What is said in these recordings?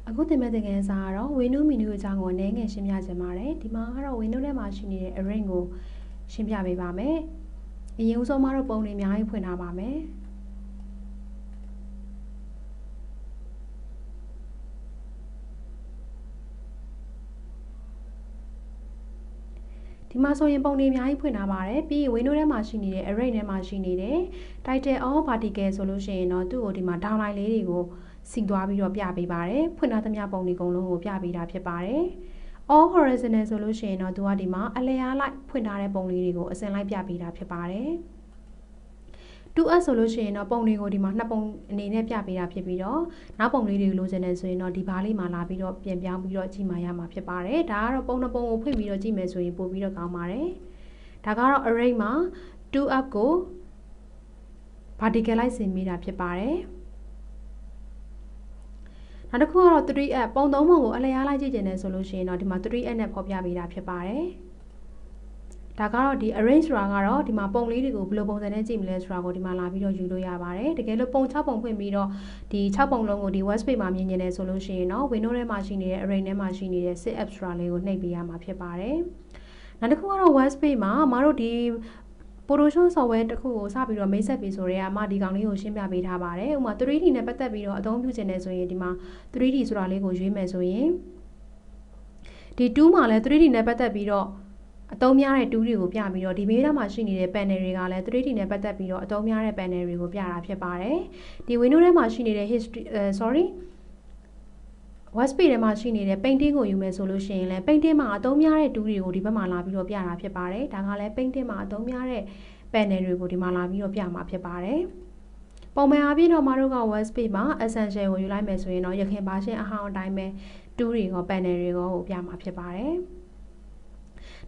အခုသင်မဲ့သင်ခန်းစာကတော့ window menu အကြောင်းကိုနည်းငယ်ရှင်းပြချင်ပါတယ်ဒီမှာကတော့ window ထဲမှာရှိနေတဲ့ array ကိုရှင်းပြပေးပါမယ်အရင်ဦးဆုံးမှာတော့ပုံတွေအများကြီးဖွင့်ထားပါမယ်ဒီမှာဆိုရင်ပုံတွေအများကြီးဖွင့်ထားပါတယ်ပြီးရင် window ထဲမှာရှိနေတဲ့ array ထဲမှာရှိနေတဲ့ title or vertical ဆိုလို့ရှိရင်တော့သူ့ကိုဒီမှာ downline လေးတွေကိုစီသွားပြီးတော့ပြပေးပါတယ်ဖွင့်ထားသမျှပုံတွေအကုန်လုံးကိုပြပေးတာဖြစ်ပါတယ် all horizontal ဆိုလို့ရှိရင်တော့သူကဒီမှာအလျားလိုက်ဖွင့်ထားတဲ့ပုံလေးတွေကိုအစဉ်လိုက်ပြပေးတာဖြစ်ပါတယ် 2S ဆိုလို့ရှိရင်တော့ပုံတွေကိုဒီမှာနှစ်ပုံအနေနဲ့ပြပေးတာဖြစ်ပြီးတော့နောက်ပုံလေးတွေကိုလိုချင်တယ်ဆိုရင်တော့ဒီဘားလေးမှာလာပြီးတော့ပြန်ပြောင်းပြီးတော့ကြည့်မှရမှာဖြစ်ပါတယ်ဒါကတော့ပုံနှစ်ပုံကိုဖွင့်ပြီးတော့ကြည့်မယ်ဆိုရင်ပို့ပြီးတော့ကောင်းပါတယ်ဒါကတော့ array မှာ 2up ကို vertical လိုက်ဆင်မိတာဖြစ်ပါတယ်နောက်တစ်ခုကတော့ 3up ပုံသုံးပုံကိုအလျားလိုက်ကြည့်ကျင်တယ်ဆိုလို့ရှိရင်တော့ဒီမှာ 3up နဲ့ဖော်ပြပေးတာဖြစ်ပါတယ်ဒါကတော့ဒီ arrange ဆိုတာကတော့ဒီမှာပုံလေးတွေကိုဘယ်လိုပုံစံနဲ့ကြည့်မလဲဆိုတာကိုဒီမှာလာပြီးတော့ယူလို့ရပါတယ်တကယ်လို့ပုံ6ပုံဖွင့်ပြီးတော့ဒီ6ပုံလုံးကိုဒီ web page မှာမြင်နေတယ်ဆိုလို့ရှိရင်တော့ window ထဲမှာရှိနေတဲ့ array ထဲမှာရှိနေတဲ့ sit extra လေးကိုနှိပ်ပေးရမှာဖြစ်ပါတယ်နောက်တစ်ခုကတော့ web page မှာမတို့ဒီ Photoshop software တစ်ခုကိုစပြီးတော့မိတ်ဆက်ပြီးဆိုရဲအမဒီကောင်လေးကိုရှင်းပြပေးထားပါတယ်ဥပမာ 3D နဲ့ပတ်သက်ပြီးတော့အသုံးပြုချင်တယ်ဆိုရင်ဒီမှာ 3D ဆိုတာလေးကိုရွေးမယ်ဆိုရင်ဒီ 2 မှာလည်း 3D နဲ့ပတ်သက်ပြီးတော့အသုံးများတဲ့ tool တွေကိုပြပြီးတော့ဒီဘေးမှာရှိနေတဲ့ panel တွေကလည်း 3D နဲ့ပတ်သက်ပြီးတော့အသုံးများတဲ့ panel တွေကိုပြတာဖြစ်ပါတယ်ဒီ window ထဲမှာရှိနေတဲ့ web page ထဲမှာရှိနေတဲ့ painting ကိုယူမယ်ဆိုလို့ရှိရင်လည်း painting မှာအသုံးများတဲ့ tool တွေကိုဒီဘက်မှာလာပြီးတော့ပြတာဖြစ်ပါတယ်ဒါကလည်း painting မှာအသုံးများတဲ့ panel တွေကိုဒီမှာလာပြီးတော့ပြမှာဖြစ်ပါတယ်ပုံမှန်အားဖြင့်တော့မတို့က web page မှာ essential ကိုယူလိုက်မယ်ဆိုရင်တော့ရခင်ပါရှင်းအဟောင်းအတိုင်းပဲ tool တွေရော panel တွေရောကိုပြမှာဖြစ်ပါတယ်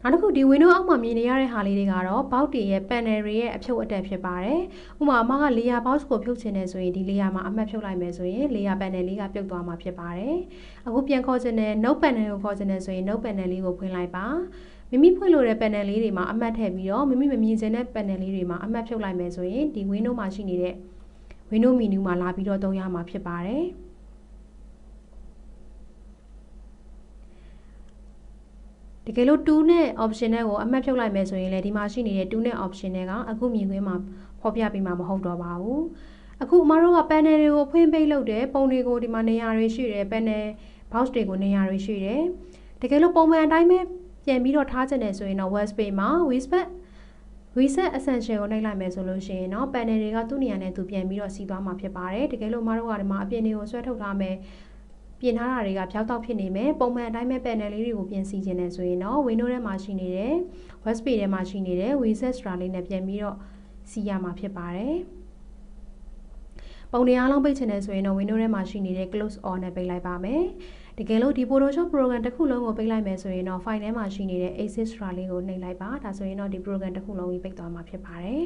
နောက်တစ်ခုဒီ window အောက်မှာမြင်နေရတဲ့ဟာလေးတွေကတော့ box တွေရဲ့ panel တွေရဲ့အဖြုတ်အတက်ဖြစ်ပါတယ်ဥပမာအမက layer box ကိုဖြုတ်ချင်တယ်ဆိုရင်ဒီ layer မှာအမှတ်ဖြုတ်လိုက်မယ်ဆိုရင် layer panel လေးကပြုတ်သွားမှာဖြစ်ပါတယ်အခုပြန်ခေါ်ချင်တဲ့ node panel ကိုခေါ်ချင်တယ်ဆိုရင် node panel လေးကိုဖွင့်လိုက်ပါမိမိဖွင့်လို့တဲ့ panel လေးတွေမှာအမှတ်ထည့်ပြီးတော့မိမိမမြင်ချင်တဲ့ panel လေးတွေမှာအမှတ်ဖြုတ်လိုက်မယ်ဆိုရင်ဒီ window မှာရှိနေတဲ့ window menu မှာလာပြီးတော့သုံးရမှာဖြစ်ပါတယ်တကယ်လို့2နဲ့ option တွေကိုအမှတ်ဖြုတ်လိုက်မယ်ဆိုရင်လည်းဒီမှာရှိနေတဲ့2နဲ့ option တွေကအခုမြင်ခွင့်မှာဖော်ပြပေးမှာမဟုတ်တော့ပါဘူးအခုအမတို့က panel တွေကိုဖွင့်ပိတ်လုပ်တယ်ပုံတွေကိုဒီမှာနေရာတွေရှိတယ် panel box တွေကိုနေရာတွေရှိတယ်တကယ်လို့ပုံမှန်အတိုင်းပဲပြန်ပြီးတော့ထားချင်တယ်ဆိုရင်တော့ web page မှာ reset essential ကိုနှိပ်လိုက်မယ်ဆိုလို့ရှိရင်တော့ panel တွေကသူ့နေရာနဲ့သူပြန်ပြီးတော့စီးသွားမှာဖြစ်ပါတယ်တကယ်လို့အမတို့ကဒီမှာအပြင်တွေကိုဆွဲထုတ်ထားမယ်ပြင်ထားတာတွေကဖြောက်တောက်ဖြစ်နေမယ်ပုံမှန်အတိုင်းပဲ panel လေးတွေကိုပြင်စီခြင်းနဲ့ဆိုရင်တော့ window ထဲမှာရှိနေတဲ့ web page ထဲမှာရှိနေတဲ့ reset ဆိုတာလေးနဲ့ပြန်ပြီးတော့စီးရမှာဖြစ်ပါတယ်ပုံတွေအားလုံးပိတ်ချင်တယ်ဆိုရင်တော့ window ထဲမှာရှိနေတဲ့ close all နဲ့ပိတ်လိုက်ပါမယ်တကယ်လို့ဒီ Photoshop program တစ်ခုလုံးကိုပိတ်လိုက်မယ်ဆိုရင်တော့ file ထဲမှာရှိနေတဲ့ exit ဆိုတာလေးကိုနှိပ်လိုက်ပါဒါဆိုရင်တော့ဒီ program တစ်ခုလုံးကြီးပိတ်သွားမှာဖြစ်ပါတယ်